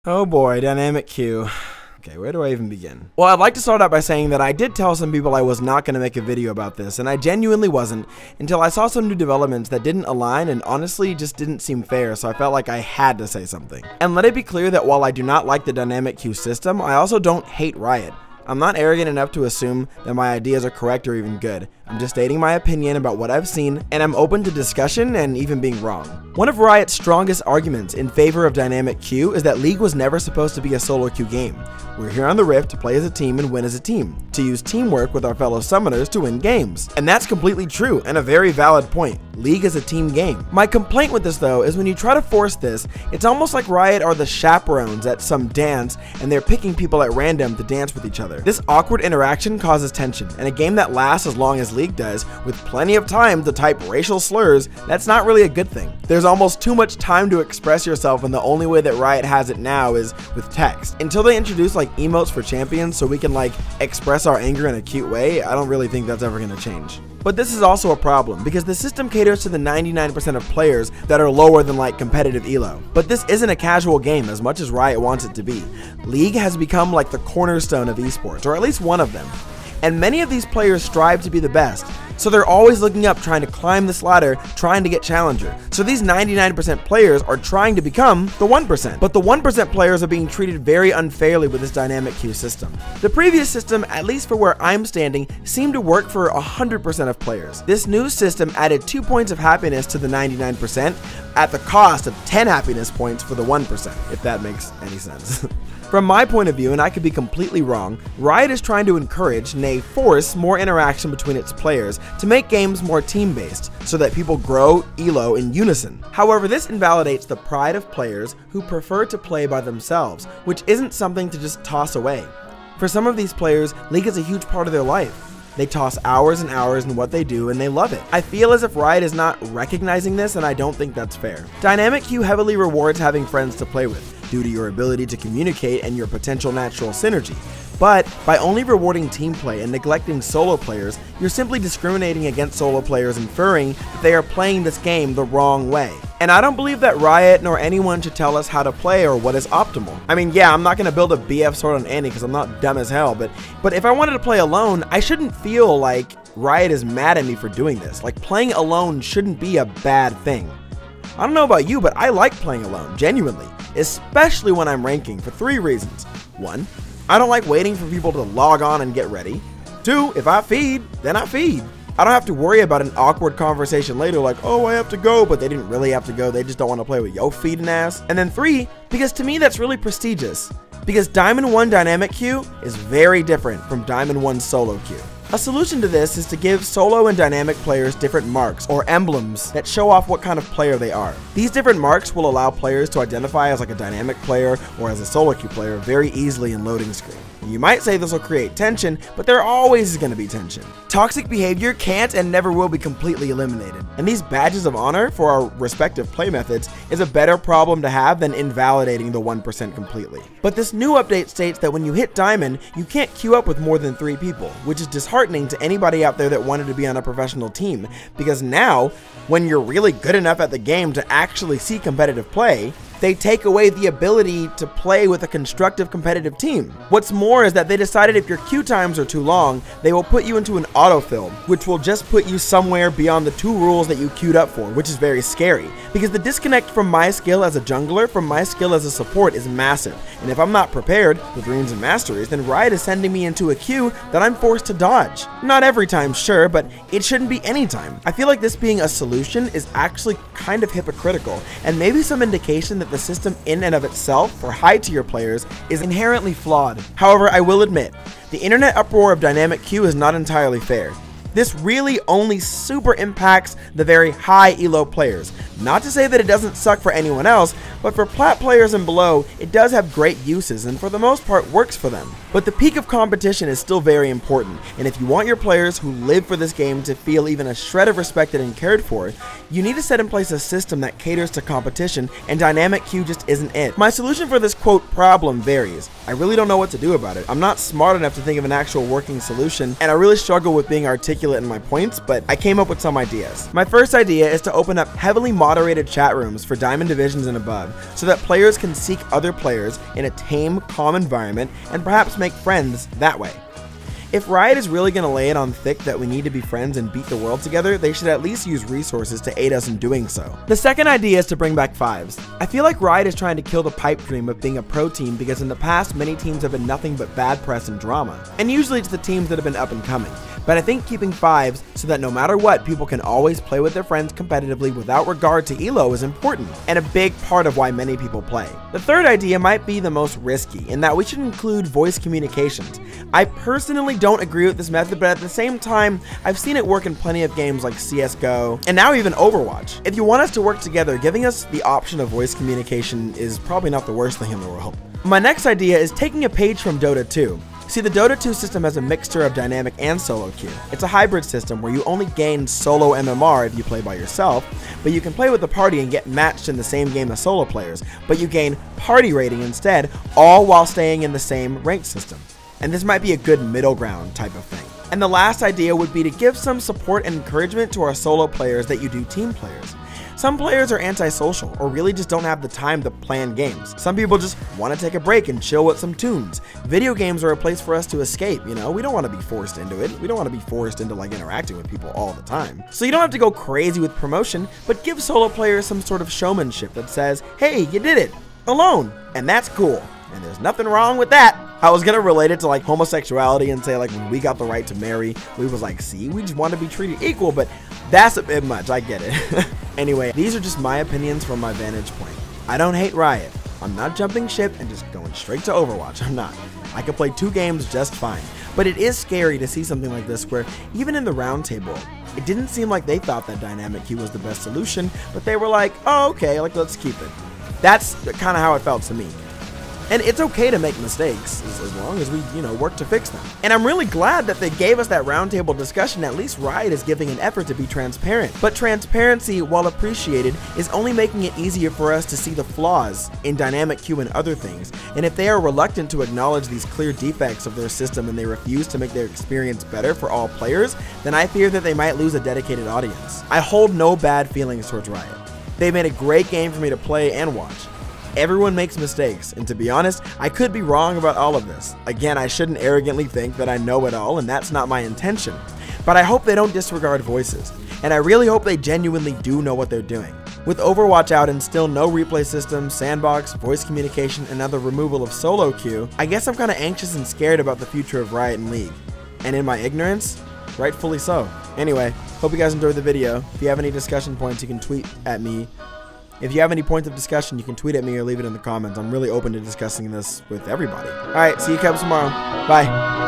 Oh boy, dynamic queue. Okay, where do I even begin? Well, I'd like to start out by saying that I did tell some people I was not going to make a video about this, and I genuinely wasn't, until I saw some new developments that didn't align and honestly just didn't seem fair, so I felt like I had to say something. And let it be clear that while I do not like the dynamic queue system, I also don't hate Riot. I'm not arrogant enough to assume that my ideas are correct or even good. I'm just stating my opinion about what I've seen, and I'm open to discussion and even being wrong. One of Riot's strongest arguments in favor of dynamic queue is that League was never supposed to be a solo queue game. We're here on the Rift to play as a team and win as a team, to use teamwork with our fellow summoners to win games. And that's completely true and a very valid point. League is a team game. My complaint with this though is when you try to force this, it's almost like Riot are the chaperones at some dance and they're picking people at random to dance with each other. This awkward interaction causes tension, and a game that lasts as long as League does, with plenty of time to type racial slurs, that's not really a good thing. There's almost too much time to express yourself, and the only way that Riot has it now is with text. Until they introduce like emotes for champions so we can like express our anger in a cute way, I don't really think that's ever gonna change. But this is also a problem, because the system caters to the 99% of players that are lower than like competitive elo. But this isn't a casual game as much as Riot wants it to be. League has become like the cornerstone of esports, or at least one of them. And many of these players strive to be the best, so they're always looking up, trying to climb this ladder, trying to get challenger. So these 99% players are trying to become the 1%. But the 1% players are being treated very unfairly with this dynamic queue system. The previous system, at least for where I'm standing, seemed to work for 100% of players. This new system added 2 points of happiness to the 99% at the cost of 10 happiness points for the 1%, if that makes any sense. From my point of view, and I could be completely wrong, Riot is trying to encourage, nay force, more interaction between its players to make games more team-based, so that people grow elo in unison. However, this invalidates the pride of players who prefer to play by themselves, which isn't something to just toss away. For some of these players, League is a huge part of their life. They toss hours and hours in what they do and they love it. I feel as if Riot is not recognizing this, and I don't think that's fair. Dynamic queue heavily rewards having friends to play with, due to your ability to communicate and your potential natural synergy. But by only rewarding team play and neglecting solo players, you're simply discriminating against solo players, inferring that they are playing this game the wrong way. And I don't believe that Riot nor anyone should tell us how to play or what is optimal. I mean, yeah, I'm not going to build a BF sword on Annie because I'm not dumb as hell, but if I wanted to play alone, I shouldn't feel like Riot is mad at me for doing this. Like, playing alone shouldn't be a bad thing. I don't know about you, but I like playing alone, genuinely, especially when I'm ranking, for 3 reasons. 1, I don't like waiting for people to log on and get ready. 2, if I feed, then I feed. I don't have to worry about an awkward conversation later like, oh, I have to go, but they didn't really have to go, they just don't want to play with yo feeding ass. And then 3, because to me that's really prestigious, because Diamond 1 dynamic queue is very different from Diamond 1 solo queue. A solution to this is to give solo and dynamic players different marks or emblems that show off what kind of player they are. These different marks will allow players to identify as like a dynamic player or as a solo queue player very easily in loading screen. You might say this will create tension, but there always is going to be tension. Toxic behavior can't and never will be completely eliminated, and these badges of honor for our respective play methods is a better problem to have than invalidating the 1% completely. But this new update states that when you hit Diamond, you can't queue up with more than 3 people, which is disheartening to anybody out there that wanted to be on a professional team, because now, when you're really good enough at the game to actually see competitive play, they take away the ability to play with a constructive competitive team. What's more is that they decided if your queue times are too long, they will put you into an autofill, which will just put you somewhere beyond the 2 rules that you queued up for, which is very scary. Because the disconnect from my skill as a jungler from my skill as a support is massive, and if I'm not prepared with runes and masteries, then Riot is sending me into a queue that I'm forced to dodge. Not every time, sure, but it shouldn't be any time. I feel like this being a solution is actually kind of hypocritical, and maybe some indication that the system in and of itself for high tier players is inherently flawed. However, I will admit, the internet uproar of dynamic queue is not entirely fair. This really only super impacts the very high elo players. Not to say that it doesn't suck for anyone else, but for plat players and below, it does have great uses and for the most part works for them. But the peak of competition is still very important, and if you want your players who live for this game to feel even a shred of respected and cared for, you need to set in place a system that caters to competition, and dynamic queue just isn't it. My solution for this quote problem varies. I really don't know what to do about it. I'm not smart enough to think of an actual working solution, and I really struggle with being articulate articulate in my points, but I came up with some ideas. My first idea is to open up heavily moderated chat rooms for Diamond Divisions and above, so that players can seek other players in a tame, calm environment and perhaps make friends that way. If Riot is really going to lay it on thick that we need to be friends and beat the world together, they should at least use resources to aid us in doing so. The second idea is to bring back fives. I feel like Riot is trying to kill the pipe dream of being a pro team because in the past many teams have been nothing but bad press and drama, and usually it's the teams that have been up and coming. But I think keeping fives so that no matter what, people can always play with their friends competitively without regard to elo is important, and a big part of why many people play. The third idea might be the most risky, in that we should include voice communications. I personally don't agree with this method, but at the same time, I've seen it work in plenty of games like CSGO, and now even Overwatch. If you want us to work together, giving us the option of voice communication is probably not the worst thing in the world. My next idea is taking a page from Dota 2. See, the Dota 2 system has a mixture of dynamic and solo queue. It's a hybrid system where you only gain solo MMR if you play by yourself, but you can play with a party and get matched in the same game as solo players, but you gain party rating instead, all while staying in the same ranked system. And this might be a good middle ground type of thing. And the last idea would be to give some support and encouragement to our solo players that you do team players. Some players are antisocial or really just don't have the time to plan games. Some people just want to take a break and chill with some tunes. Video games are a place for us to escape, you know? We don't want to be forced into it. We don't want to be forced into like interacting with people all the time. So you don't have to go crazy with promotion, but give solo players some sort of showmanship that says, hey, you did it alone, and that's cool. And there's nothing wrong with that. I was gonna relate it to like homosexuality and say like when we got the right to marry, we was like, see, we just want to be treated equal, but that's a bit much, I get it. Anyway, these are just my opinions from my vantage point. I don't hate Riot. I'm not jumping ship and just going straight to Overwatch, I'm not. I could play 2 games just fine. But it is scary to see something like this where even in the roundtable, it didn't seem like they thought that dynamic queue was the best solution, but they were like, oh, okay, like let's keep it. That's kind of how it felt to me. And it's okay to make mistakes as long as we, work to fix them. And I'm really glad that they gave us that roundtable discussion. At least Riot is giving an effort to be transparent. But transparency, while appreciated, is only making it easier for us to see the flaws in dynamic queue and other things. And if they are reluctant to acknowledge these clear defects of their system and they refuse to make their experience better for all players, then I fear that they might lose a dedicated audience. I hold no bad feelings towards Riot. They've made a great game for me to play and watch. Everyone makes mistakes, and to be honest, I could be wrong about all of this. Again, I shouldn't arrogantly think that I know it all, and that's not my intention. But I hope they don't disregard voices, and I really hope they genuinely do know what they're doing. With Overwatch out and still no replay system, sandbox, voice communication, and now the removal of solo queue, I guess I'm kinda anxious and scared about the future of Riot and League. And in my ignorance, rightfully so. Anyway, hope you guys enjoyed the video. If you have any discussion points, you can tweet at me. If you have any points of discussion, you can tweet at me or leave it in the comments. I'm really open to discussing this with everybody. Alright, see you Cubs tomorrow. Bye.